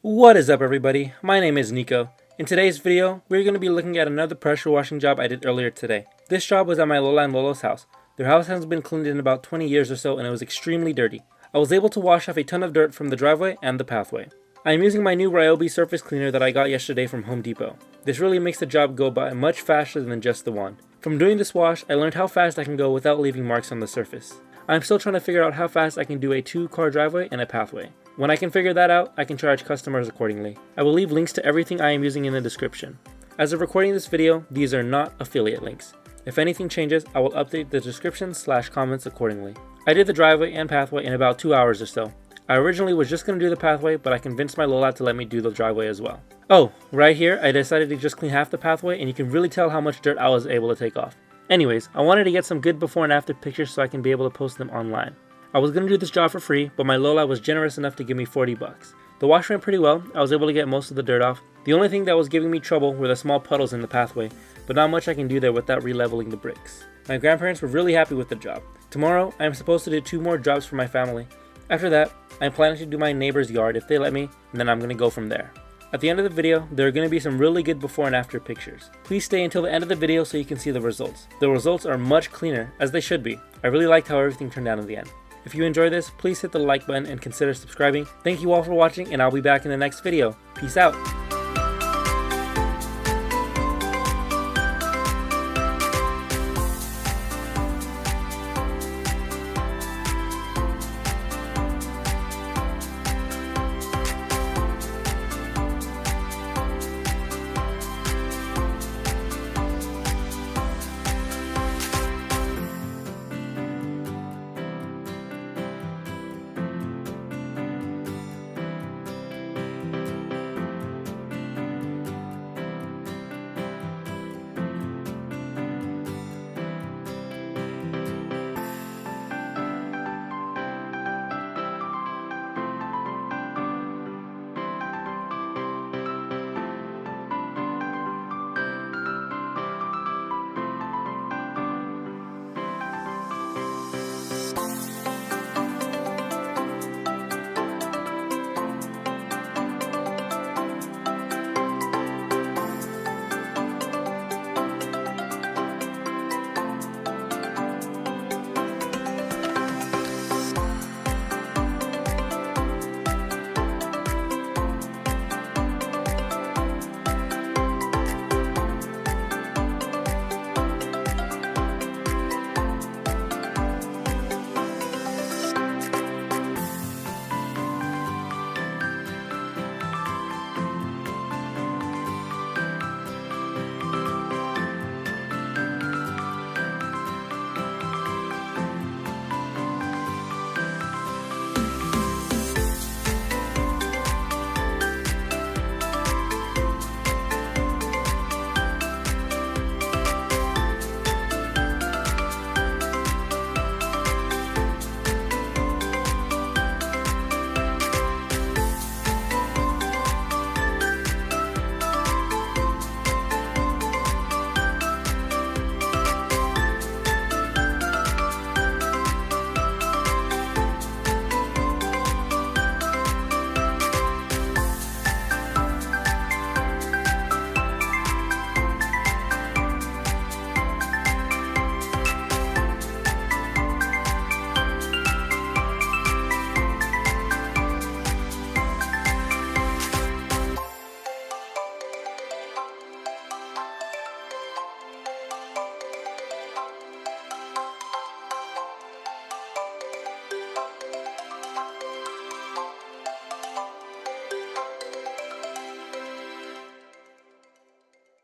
What is up, everybody? My name is Nico. In today's video, we're going to be looking at another pressure washing job I did earlier today. This job was at my Lola and Lolo's house. Their house hasn't been cleaned in about 20 years or so, and it was extremely dirty. I was able to wash off a ton of dirt from the driveway and the pathway. I am using my new Ryobi surface cleaner that I got yesterday from Home Depot. This really makes the job go by much faster than just the wand. From doing this wash, I learned how fast I can go without leaving marks on the surface. I'm still trying to figure out how fast I can do a 2-car driveway and a pathway. When I can figure that out, I can charge customers accordingly. I will leave links to everything I am using in the description. As of recording this video, these are not affiliate links. If anything changes, I will update the description/comments accordingly. I did the driveway and pathway in about 2 hours or so. I originally was just going to do the pathway, but I convinced my Lola to let me do the driveway as well. Oh, right here, I decided to just clean half the pathway, and you can really tell how much dirt I was able to take off. Anyways, I wanted to get some good before and after pictures so I can be able to post them online. I was going to do this job for free, but my Lola was generous enough to give me 40 bucks. The wash went pretty well. I was able to get most of the dirt off. The only thing that was giving me trouble were the small puddles in the pathway, but not much I can do there without re-leveling the bricks. My grandparents were really happy with the job. Tomorrow, I am supposed to do 2 more jobs for my family. After that, I'm planning to do my neighbor's yard if they let me, and then I'm going to go from there. At the end of the video, there are going to be some really good before and after pictures. Please stay until the end of the video so you can see the results. The results are much cleaner, as they should be. I really liked how everything turned out in the end. If you enjoyed this, please hit the like button and consider subscribing. Thank you all for watching, and I'll be back in the next video. Peace out!